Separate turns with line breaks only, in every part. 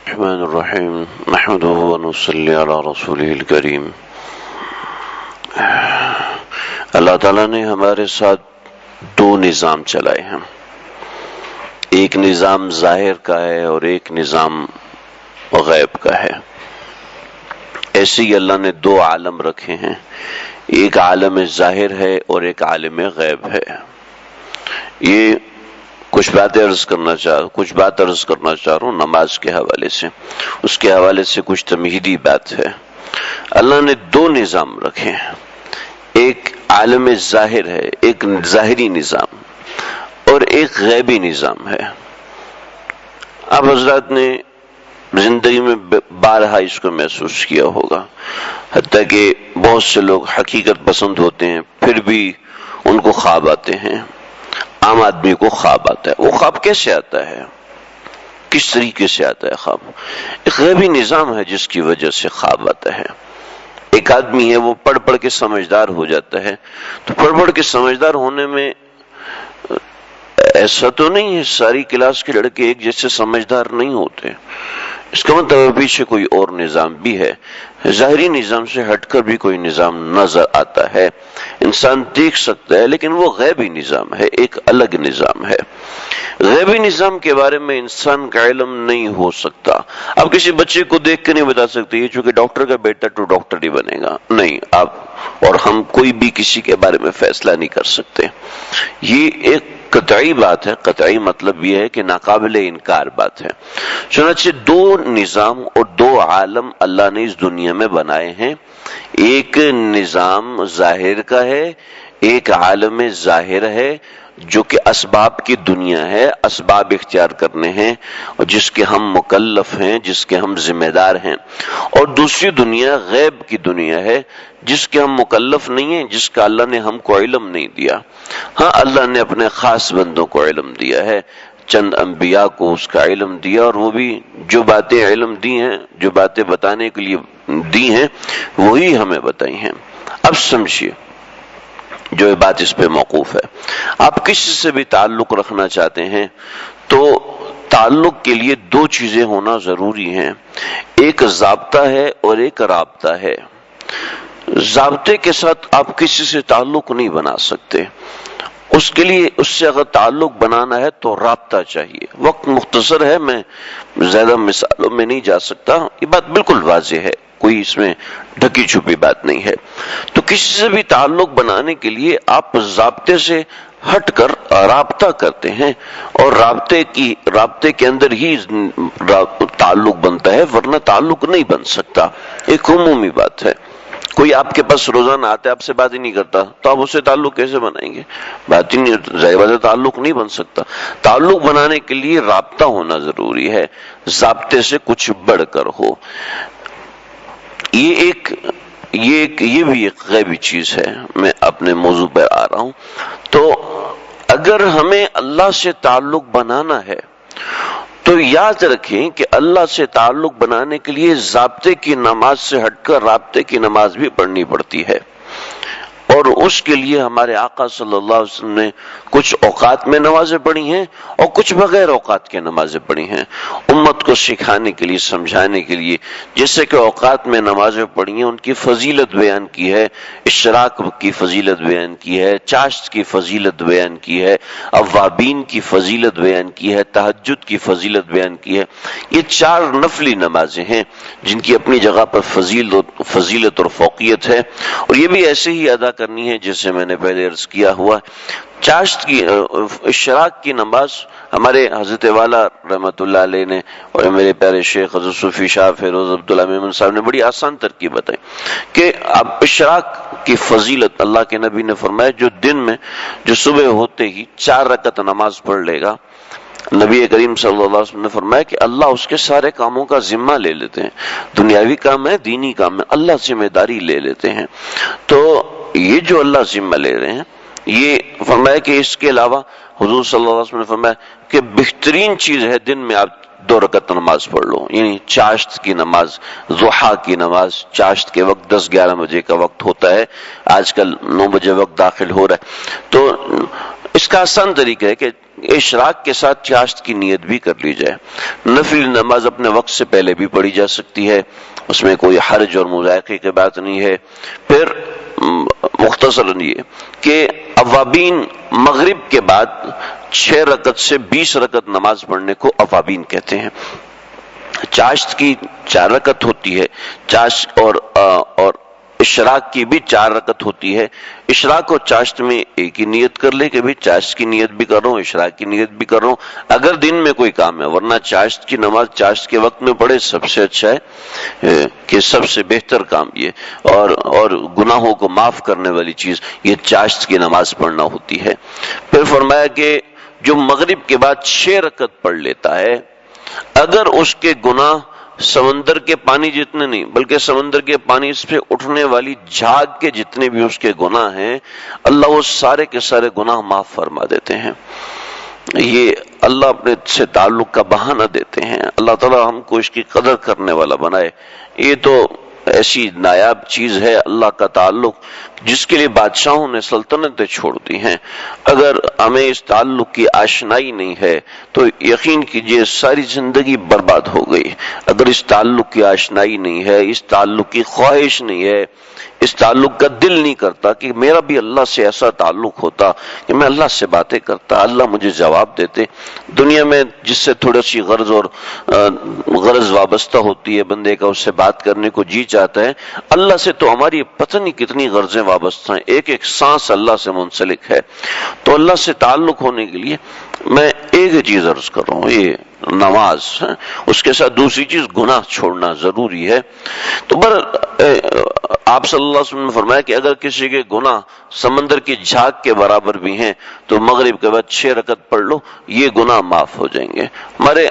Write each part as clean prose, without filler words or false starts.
الرحمن الرحیم نحمده ونصلی علی رسوله الکریم۔ اللہ تعالیٰ نے ہمارے ساتھ دو نظام چلائے ہیں، ایک نظام ظاہر کا ہے اور ایک نظام غیب کا ہے۔ ایسے ہی اللہ نے دو عالم رکھے ہیں، ایک عالم ظاہر ہے اور ایک عالم غیب ہے۔ یہ کچھ بات عرض کرنا چاہ رہا ہوں نماز کے حوالے سے، اس کے حوالے سے کچھ تمہیدی بات ہے۔ اللہ نے دو نظام رکھے ہیں، ایک عالم ظاہر ہے، ایک ظاہری نظام اور ایک غیبی نظام ہے۔ آپ حضرات نے زندگی میں بارہا اس کو محسوس کیا ہوگا، حتیٰ کہ بہت سے لوگ حقیقت پسند ہوتے ہیں پھر بھی ان کو خواب آتے ہیں۔ عام آدمی کو خواب آتا ہے، وہ خواب کیسے آتا ہے، کس طریقے سے آتا ہے؟ خواب ایک غیبی نظام ہے جس کی وجہ سے خواب آتا ہے۔ ایک آدمی ہے، وہ پڑھ پڑھ کے سمجھدار ہو جاتا ہے، تو پڑھ کے سمجھدار ہونے میں ایسا تو نہیں ہے ساری کلاس کے لڑکے ایک جیسے سمجھدار نہیں ہوتے، اس کا مطلب پیچھے کوئی اور نظام بھی ہے۔ ظاہری نظام سے ہٹ کر بھی کوئی نظام نظر آتا ہے، انسان دیکھ سکتا ہے، لیکن وہ غیبی نظام ہے، ایک الگ نظام ہے۔ غیبی نظام کے بارے میں انسان کا علم نہیں ہو سکتا۔ آپ کسی بچے کو دیکھ کے نہیں بتا سکتے یہ چونکہ ڈاکٹر کا بیٹا تو ڈاکٹر ہی بنے گا، نہیں، آپ اور ہم کوئی بھی کسی کے بارے میں فیصلہ نہیں کر سکتے۔ یہ ایک قطعی بات ہے، قطعی مطلب یہ ہے کہ ناقابل انکار بات ہے۔ چنانچہ دو نظام اور دو عالم اللہ نے اس دنیا میں بنائے ہیں، ایک نظام ظاہر کا ہے، ایک عالم ظاہر ہے جو کہ اسباب کی دنیا ہے، اسباب اختیار کرنے ہیں اور جس کے ہم مکلف ہیں، جس کے ہم ذمہ دار ہیں، اور دوسری دنیا غیب کی دنیا ہے جس کے ہم مکلف نہیں ہیں، جس کا اللہ نے ہم کو علم نہیں دیا۔ ہاں، اللہ نے اپنے خاص بندوں کو علم دیا ہے، چند انبیاء کو اس کا علم دیا، اور وہ بھی جو باتیں علم دی ہیں، جو باتیں بتانے کے لیے دی ہیں، وہی ہمیں بتائی ہیں۔ اب سمجھیے، جو بات اس پہ موقوف ہے، آپ کسی سے بھی تعلق رکھنا چاہتے ہیں تو تعلق کے لیے دو چیزیں ہونا ضروری ہیں، ایک ضابطہ ہے اور ایک رابطہ ہے۔ ضابطے کے ساتھ آپ کسی سے تعلق نہیں بنا سکتے، اس کے لیے اس سے اگر تعلق بنانا ہے تو رابطہ چاہیے۔ وقت مختصر ہے، میں زیادہ مثالوں میں نہیں جا سکتا، یہ بات بالکل واضح ہے، کوئی اس میں ڈھکی چھپی بات نہیں ہے۔ تو کسی سے بھی تعلق بنانے کے لیے آپ ضابطے سے ہٹ کر رابطہ کرتے ہیں، اور رابطے کے اندر ہی تعلق بنتا ہے، ورنہ تعلق نہیں بن سکتا۔ ایک عمومی بات ہے، کوئی آپ کے پاس روزانہ آتا ہے، آپ سے بات ہی نہیں کرتا تو آپ اس سے تعلق کیسے بنائیں گے؟ بات ہی نہیں، ظاہر بات ہے تعلق نہیں بن سکتا۔ تعلق بنانے کے لیے رابطہ ہونا ضروری ہے، ضابطے سے کچھ بڑھ کر ہو۔ یہ بھی ایک غیبی چیز ہے۔ میں اپنے موضوع پر آ رہا ہوں۔ تو اگر ہمیں اللہ سے تعلق بنانا ہے تو یاد رکھیں کہ اللہ سے تعلق بنانے کے لیے ضابطے کی نماز سے ہٹ کر رابطے کی نماز بھی پڑھنی پڑتی ہے، اور اس کے لیے ہمارے آقا صلی اللہ علیہ وسلم نے کچھ اوقات میں نمازیں پڑھی ہیں اور کچھ بغیر اوقات کے نمازیں پڑھی ہیں، امت کو سکھانے کے لیے، سمجھانے کے لیے۔ جیسے کہ اوقات میں نمازیں پڑھی ہیں، ان کی فضیلت بیان کی ہے، اشراق کی فضیلت بیان کی ہے، چاشت کی فضیلت بیان کی ہے، اوابین کی فضیلت بیان کی ہے، تہجد کی فضیلت بیان کی ہے۔ یہ چار نفلی نمازیں ہیں جن کی اپنی جگہ پر فضیلت اور فوقیت ہے، اور یہ بھی ایسے ہی ادا کرنی ہے جیسے میں نے پہلے عرض کیا ہوا۔ چاشت کی اشراق کی نماز ہمارے حضرت والا رحمۃ اللہ علیہ نے اور میرے پیارے شیخ حضرت صوفی شاہ فیروز عبداللہ میمن صاحب نے بڑی آسان ترکیب بتائی کہ اب اشراق کی فضیلت، اللہ کے نبی نے فرمایا جو دن میں جو صبح ہوتے ہی 4 رکعت نماز پڑھ لے گا، نبی کریم صلی اللہ علیہ وسلم نے فرمایا کہ اللہ اس کے سارے کاموں کا ذمہ لے لیتے ہیں، دنیاوی کام ہے، دینی کام ہے، اللہ ذمہ داری لے لیتے ہیں۔ تو یہ جو اللہ ذمہ لے رہے ہیں، یہ فرمایا کہ اس کے علاوہ حضور صلی اللہ علیہ وسلم نے فرمایا کہ بہترین چیز ہے دن میں آپ 2 رکعت نماز پڑھ لو، یعنی چاشت کی نماز، ضحیٰ کی نماز۔ چاشت کے وقت 10-11 بجے کا وقت ہوتا ہے، آج کل 9 بجے وقت داخل ہو رہا ہے۔ تو اس کا آسان طریقہ ہے کہ اشراق کے ساتھ چاشت کی نیت بھی کر لی جائے۔ نفل نماز اپنے وقت سے پہلے بھی پڑھی جا سکتی ہے، اس میں کوئی حرج اور مذائقے کی بات نہیں ہے۔ پھر مختصراً یہ کہ اوابین مغرب کے بعد 6 رکعت سے 20 رکعت نماز پڑھنے کو اوابین کہتے ہیں۔ چاشت کی 4 رکعت ہوتی ہے، چاشت اور اشراق کی بھی 4 رکعت ہوتی ہے۔ اشراق اور چاشت میں ایک ہی نیت کر لے کہ بھی چاشت کی نیت بھی کر رہا ہوں، اشراق کی نیت بھی کر رہا ہوں اگر دن میں کوئی کام ہے، ورنہ چاشت کی نماز چاشت کے وقت میں پڑھے سب سے اچھا ہے کہ سب سے بہتر کام یہ اور گناہوں کو معاف کرنے والی چیز یہ چاشت کی نماز پڑھنا ہوتی ہے۔ پھر فرمایا کہ جو مغرب کے بعد 6 رکعت پڑھ لیتا ہے، اگر اس کے گناہ سمندر کے پانی جتنے نہیں بلکہ سمندر کے پانی سے اٹھنے والی جھاگ کے جتنے بھی اس کے گناہ ہیں، اللہ وہ سارے کے سارے گناہ معاف فرما دیتے ہیں۔ یہ اللہ اپنے سے تعلق کا بہانہ دیتے ہیں۔ اللہ تعالی ہم کو اس کی قدر کرنے والا بنائے۔ یہ تو ایسی نایاب چیز ہے اللہ کا تعلق جس کے لیے بادشاہوں نے سلطنتیں چھوڑ دی ہیں۔ اگر ہمیں اس تعلق کی آشنائی نہیں ہے تو یقین کیجئے ساری زندگی برباد ہو گئی۔ اگر اس تعلق کی آشنائی نہیں ہے، اس تعلق کی خواہش نہیں ہے، اس تعلق کا دل نہیں کرتا کہ میرا بھی اللہ سے ایسا تعلق ہوتا کہ میں اللہ سے باتیں کرتا، اللہ مجھے جواب دیتے۔ دنیا میں جس سے تھوڑا سی غرض اور غرض وابستہ ہوتی ہے بندے کا، اس سے بات کرنے کو جی چاہتا ہے، اللہ سے تو ہماری پتہ نہیں کتنی غرضیں وابستہ ہیں، ایک ایک سانس اللہ سے منسلک ہے۔ تو اللہ سے تعلق ہونے کے لیے میں ایک چیز عرض کر رہا ہوں، یہ نماز، اس کے ساتھ دوسری چیز گناہ چھوڑنا ضروری ہے۔ تو آپ صلی اللہ علیہ وسلم نے فرمایا کہ اگر کسی کے گناہ سمندر کی جھاگ کے برابر بھی ہیں تو مغرب کے بعد 6 رکعت پڑھ لو، یہ گناہ معاف ہو جائیں گے۔ ہمارے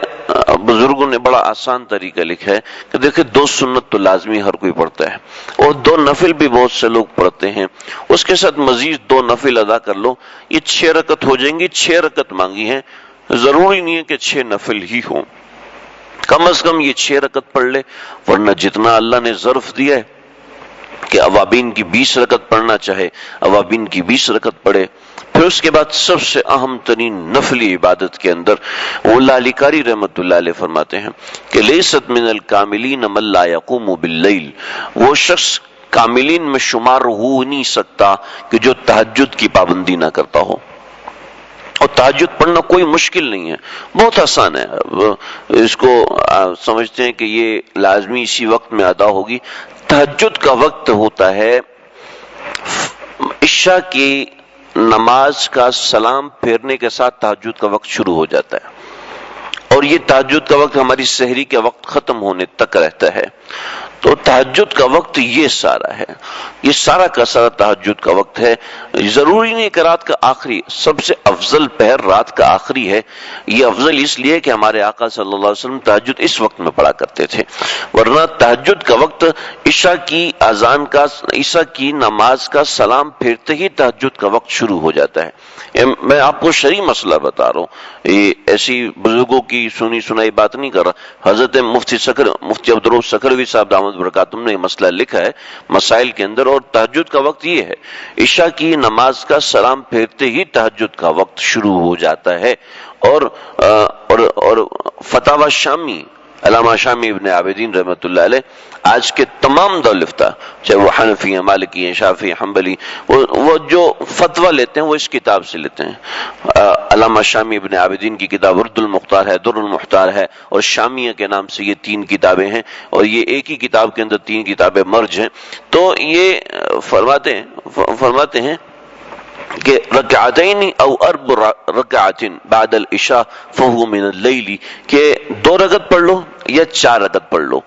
بزرگوں نے بڑا آسان طریقہ لکھا ہے کہ دیکھیں 2 سنت تو لازمی ہر کوئی پڑھتا ہے اور 2 نفل بھی بہت سے لوگ پڑھتے ہیں، اس کے ساتھ مزید 2 نفل ادا کر لو، یہ 6 رکعت ہو جائیں گی۔ 6 رکعت مانگی ہیں، ضروری نہیں ہے کہ 6 نفل ہی ہوں، کم از کم یہ 6 رکعت پڑھ لے، ورنہ جتنا اللہ نے ظرف دیا ہے کہ اوابین کی 20 رکعت پڑھنا چاہے اوابین کی 20 رکعت پڑھے۔ پھر اس کے بعد سب سے اہم ترین نفلی عبادت کے اندر وہ لالی کاری رحمت اللہ علیہ فرماتے ہیں کہ لیست من الکاملین من لا یقوم باللیل، وہ شخص کاملین میں شمار ہو نہیں سکتا کہ جو تہجد کی پابندی نہ کرتا ہو۔ اور تہجد پڑھنا کوئی مشکل نہیں ہے، بہت آسان ہے۔ اس کو سمجھتے ہیں کہ یہ لازمی اسی وقت میں ادا ہوگی۔ تہجد کا وقت ہوتا ہے عشاء کی نماز کا سلام پھیرنے کے ساتھ تہجد کا وقت شروع ہو جاتا ہے اور یہ تہجد کا وقت ہماری سحری کے وقت ختم ہونے تک رہتا ہے۔ تو تہجد کا وقت یہ سارا ہے، یہ سارا کا سارا تہجد کا وقت ہے۔ ضروری نہیں کہ رات کا آخری، سب سے افضل پہر رات کا آخری ہے۔ یہ افضل اس لیے کہ ہمارے آقا صلی اللہ علیہ وسلم تہجد اس وقت میں پڑھا کرتے تھے، ورنہ تہجد کا وقت عشاء کی اذان کا، عشاء کی نماز کا سلام پھیرتے ہی تہجد کا وقت شروع ہو جاتا ہے۔ میں آپ کو شرعی مسئلہ بتا رہا ہوں، یہ ایسی بزرگوں کی سنی سنائی بات نہیں کر رہا۔ حضرت مفتی عبدالرؤف سکھروی صاحب دامت برکاتہم نے یہ مسئلہ لکھا ہے مسائل کے اندر، اور تہجد کا وقت یہ ہے، عشاء کی نماز کا سلام پھیرتے ہی تہجد کا وقت شروع ہو جاتا ہے۔ اور فتاوی شامی، علامہ شامی ابن عابدین رحمۃ اللہ علیہ آج کے تمام دولفتہ، چاہے وہ حنفی ہیں، مالکی ہیں، شافعی، حنبلی، وہ جو فتویٰ لیتے ہیں وہ اس کتاب سے لیتے ہیں۔ علامہ شامی ابن عابدین کی کتاب رد المختار ہے، در المختار ہے، اور شامیہ کے نام سے یہ 3 کتابیں ہیں، اور یہ ایک ہی کتاب کے اندر 3 کتابیں مرج ہیں۔ تو یہ فرماتے ہیں کہ رکعتین او اربع رکعات بعد العشاء فهو من اللیل، کہ 2 رکعت پڑھ لو یا 4 رکعت پڑھ لو،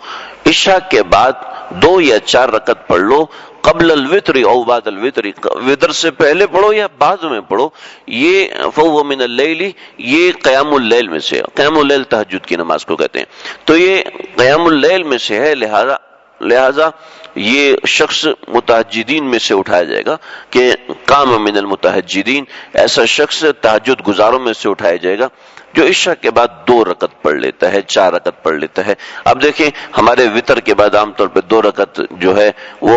عشاء کے بعد 2 یا 4 رکعت پڑھ لو، قبل الوتر او بعد الوتر، وتر سے پہلے پڑھو یا بعد میں پڑھو، یہ فهو من اللیل، یہ قیام اللیل میں سے، قیام اللیل تہجد کی نماز کو کہتے ہیں، تو یہ قیام اللیل میں سے ہے، لہذا لہذا یہ شخص متہجدین میں سے اٹھایا جائے گا کہ قام من المتہجدین، ایسا شخص تہجد گزاروں میں سے اٹھایا جائے گا جو عشاء کے بعد 2 رکعت پڑھ لیتا ہے، 4 رکعت پڑھ لیتا ہے۔ اب دیکھیں ہمارے وتر کے بعد عام طور پہ 2 رکعت جو ہے وہ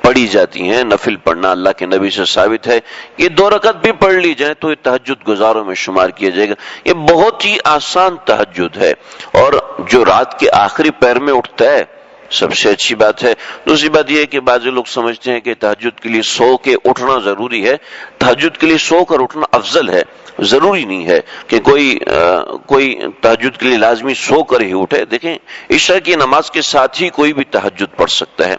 پڑھی جاتی ہیں، نفل پڑھنا اللہ کے نبی سے ثابت ہے۔ یہ 2 رکعت بھی پڑھ لی جائیں تو یہ تہجد گزاروں میں شمار کیا جائے گا۔ یہ بہت ہی آسان تہجد ہے، اور جو رات کے آخری پہر میں اٹھتا ہے سب سے اچھی بات ہے۔ دوسری بات یہ ہے کہ بعض لوگ سمجھتے ہیں کہ تہجد کے لیے سو کے اٹھنا ضروری ہے۔ تہجد کے لیے سو کر اٹھنا افضل ہے، ضروری نہیں ہے کہ کوئی تہجد کے لیے لازمی سو کر ہی اٹھے۔ دیکھیں عشاء کی نماز کے ساتھ ہی کوئی بھی تہجد پڑھ سکتا ہے۔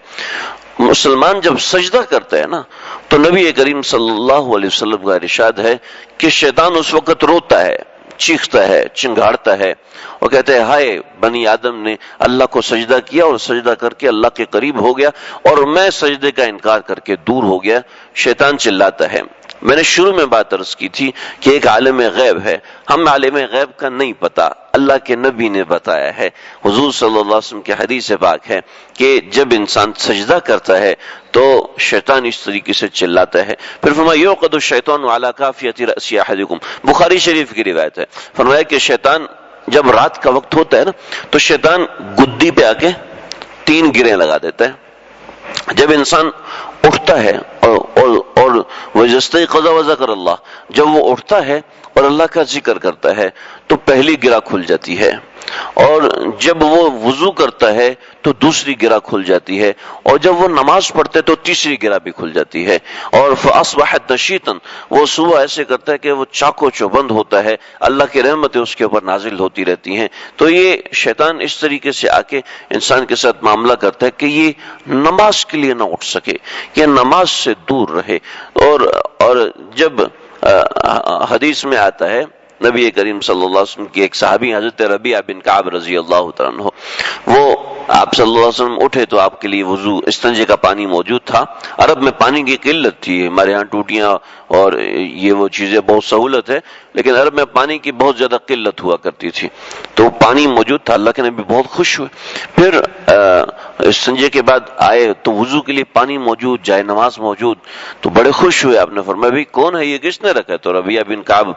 مسلمان جب سجدہ کرتا ہے نا تو نبی کریم صلی اللہ علیہ وسلم کا ارشاد ہے کہ شیطان اس وقت روتا ہے، چیختا ہے، چنگھاڑتا ہے اور کہتا ہے ہائے بنی آدم نے اللہ کو سجدہ کیا اور سجدہ کر کے اللہ کے قریب ہو گیا اور میں سجدے کا انکار کر کے دور ہو گیا۔ شیطان چلاتا ہے۔ میں نے شروع میں بات عرض کی تھی کہ ایک عالم غیب ہے، ہم عالم غیب کا نہیں پتا، اللہ کے نبی نے بتایا ہے۔ حضور صلی اللہ علیہ وسلم کی حدیث پاک ہے کہ جب انسان سجدہ کرتا ہے تو شیطان اس طریقے سے چلاتا ہے۔ پھر فرمایا یوقد الشیطان علی کافیۃ رأس احدکم، بخاری شریف کی روایت ہے۔ فرمایا کہ شیطان جب رات کا وقت ہوتا ہے نا تو شیطان گدی پہ آ کے 3 گریں لگا دیتا ہے۔ جب انسان اٹھتا ہے اور وَيَسْتَيْقَظَ وَذَكَرَ اللَّهَ، جب وہ اٹھتا ہے اور اللہ کا ذکر کرتا ہے تو پہلی گرہ کھل جاتی ہے، اور جب وہ وضو کرتا ہے تو دوسری گرہ کھل جاتی ہے، اور جب وہ نماز پڑھتا ہے تو تیسری گرہ بھی کھل جاتی ہے، اور فَأَصْبَحَ نَشِيطًا، وہ صبح ایسے کرتا ہے کہ وہ چاقو چوبند ہوتا ہے، اللہ کی رحمتیں اس کے اوپر نازل ہوتی رہتی ہیں۔ تو یہ شیطان اس طریقے سے آ کے انسان کے ساتھ معاملہ کرتا ہے کہ یہ نماز کے لیے نہ اٹھ سکے، یہ نماز سے دور رہے۔ اور جب حدیث میں آتا ہے نبی کریم صلی اللہ علیہ وسلم کی ایک صحابی حضرت ربیعہ بن کعب رضی اللہ تعالیٰ عنہ، وہ آپ صلی اللہ علیہ وسلم اٹھے تو آپ کے لیے وضو استنجے کا پانی موجود تھا۔ عرب میں پانی کی قلت تھی، ہمارے ہاں ٹوٹیاں اور یہ وہ چیزیں بہت سہولت ہے، لیکن عرب میں پانی کی بہت زیادہ قلت ہوا کرتی تھی، تو پانی موجود تھا۔ اللہ کے نبی بہت خوش ہوئے، پھر استنجے کے بعد آئے تو وضو کے لیے پانی موجود، جائے نماز موجود، تو بڑے خوش ہوئے۔ آپ نے فرمایا بھی کون ہے یہ، کس نے رکھا ہے؟ تو ربیعہ بن کعب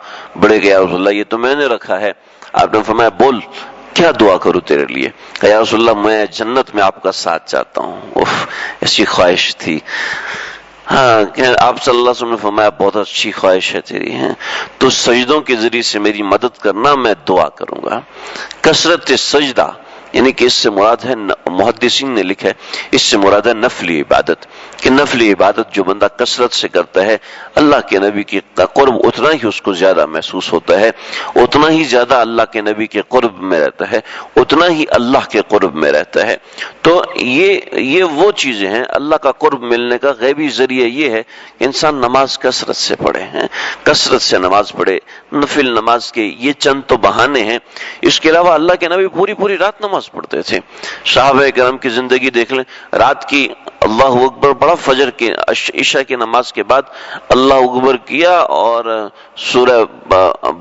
بڑے گیا رسول اللہ یہ تو میں نے رکھا ہے۔ آپ نے فرمایا بول کیا دعا کروں تیرے لیے؟ کہ یا رسول اللہ میں جنت میں آپ کا ساتھ چاہتا ہوں۔ ایسی خواہش تھی۔ ہاں کہ آپ صلی اللہ علیہ وسلم نے فرمایا بہت اچھی خواہش ہے تیری، ہیں تو سجدوں کے ذریعے سے میری مدد کرنا، میں دعا کروں گا۔ کثرت سجدہ یعنی کہ اس سے مراد ہے، محدثین نے لکھا ہے اس سے مراد ہے نفلی عبادت، کہ نفلی عبادت جو بندہ کثرت سے کرتا ہے اللہ کے نبی کے قرب اتنا ہی اس کو زیادہ محسوس ہوتا ہے، اتنا ہی زیادہ اللہ کے نبی کے قرب میں رہتا ہے، اتنا ہی اللہ کے قرب میں رہتا ہے۔ تو یہ وہ چیزیں ہیں، اللہ کا قرب ملنے کا غیبی ذریعہ یہ ہے کہ انسان نماز کثرت سے پڑھے ہیں، کثرت سے نماز پڑھے۔ نفل نماز کے یہ چند تو بہانے ہیں، اس کے علاوہ اللہ کے نبی پوری رات نماز پڑھتے تھے۔ صحابہ کرام کی زندگی دیکھ لیں، رات کی اللہ اکبر بڑا، فجر کی عشاء کی نماز کے بعد اللہ اکبر کیا اور سورہ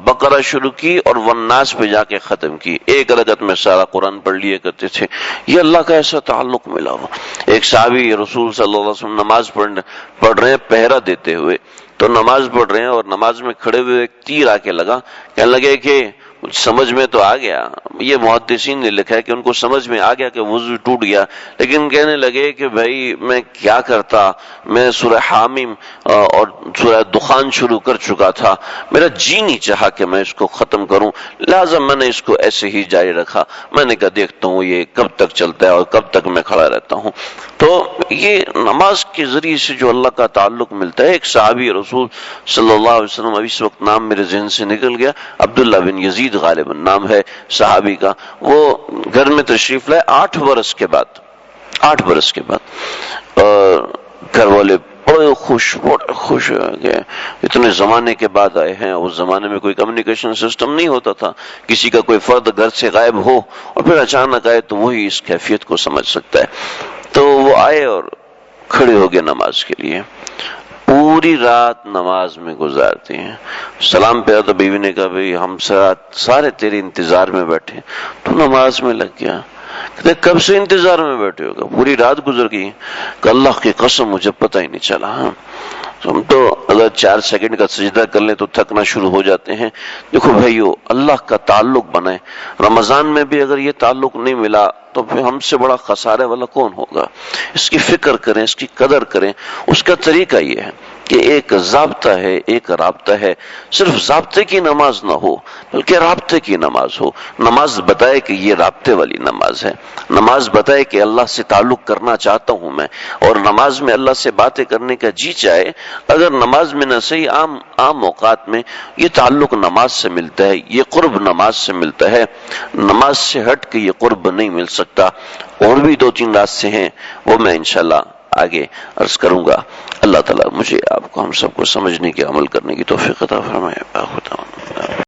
بقرہ شروع کی اور والناس پہ جا کے ختم کی، ایک رکعت میں سارا قرآن پڑھ لیا کرتے تھے۔ یہ اللہ کا ایسا تعلق ملا ہوا۔ ایک صحابی رسول صلی اللہ علیہ وسلم نماز پڑھ رہے ہیں پہرا دیتے ہوئے، تو نماز پڑھ رہے ہیں اور نماز میں کھڑے ہوئے ایک تیر آ کے لگا، کہنے لگے کہ سمجھ میں تو آ گیا، یہ محدثین نے لکھا ہے کہ ان کو سمجھ میں آ گیا کہ وضو ٹوٹ گیا، لیکن کہنے لگے کہ بھائی میں کیا کرتا، میں سورہ حامیم اور سورہ دخان شروع کر چکا تھا، میرا جی نہیں چاہا کہ میں اس کو ختم کروں، لہٰذا میں نے اس کو ایسے ہی جاری رکھا۔ میں نے کہا دیکھتا ہوں یہ کب تک چلتا ہے اور کب تک میں کھڑا رہتا ہوں۔ تو یہ نماز کے ذریعے سے جو اللہ کا تعلق ملتا ہے۔ ایک صحابی رسول صلی اللہ علیہ وسلم، ابھی اس وقت نام میرے ذہن سے نکل گیا، عبداللہ بن یزید غالباً نام ہے صحابی کا، وہ گھر میں تشریف لائے 8 برس کے بعد گھر والے بڑے خوش ہو گئے، اتنے زمانے کے بعد آئے ہیں۔ اس زمانے میں کوئی کمیونیکیشن سسٹم نہیں ہوتا تھا، کسی کا کوئی فرد گھر سے غائب ہو اور پھر اچانک آئے تو وہی اس کیفیت کو سمجھ سکتا ہے۔ تو وہ آئے اور کھڑے ہو گئے نماز کے لیے، پوری رات نماز میں گزارتے ہیں۔ سلام پہ تو بیوی نے کہا بھئی ہم سارے تیرے انتظار میں بیٹھے، تو نماز میں لگ گیا۔ کہتے کب سے انتظار میں بیٹھے ہوگا؟ پوری رات گزر گئی کہ اللہ کی قسم مجھے پتہ ہی نہیں چلا. ہم تو اگر 4 سیکنڈ کا سجدہ کر لیں تو تھکنا شروع ہو جاتے ہیں. دیکھو بھائیو، اللہ کا تعلق بنائیں. رمضان میں بھی اگر یہ تعلق نہیں ملا تو پھر ہم سے بڑا خسارے والا کون ہوگا؟ اس کی فکر کریں، اس کی قدر کریں. اس کا طریقہ یہ ہے کہ ایک ضابطہ ہے، ایک رابطہ ہے. صرف ضابطے کی نماز نہ ہو بلکہ رابطے کی نماز ہو. نماز بتائے کہ یہ رابطے والی نماز ہے. نماز بتائے کہ اللہ سے تعلق کرنا چاہتا ہوں میں، اور نماز میں اللہ سے باتیں کرنے کا جی چاہے. اگر نماز میں نہ صحیح عام اوقات میں یہ تعلق نماز سے ملتا ہے، یہ قرب نماز سے ملتا ہے. نماز سے ہٹ کے یہ قرب نہیں مل سکتا. اور بھی 2-3 راستے ہیں، وہ میں انشاءاللہ آگے عرض کروں گا. اللہ تعالیٰ مجھے آپ کو ہم سب کو سمجھنے کے، عمل کرنے کی توفیق عطا فرمائے.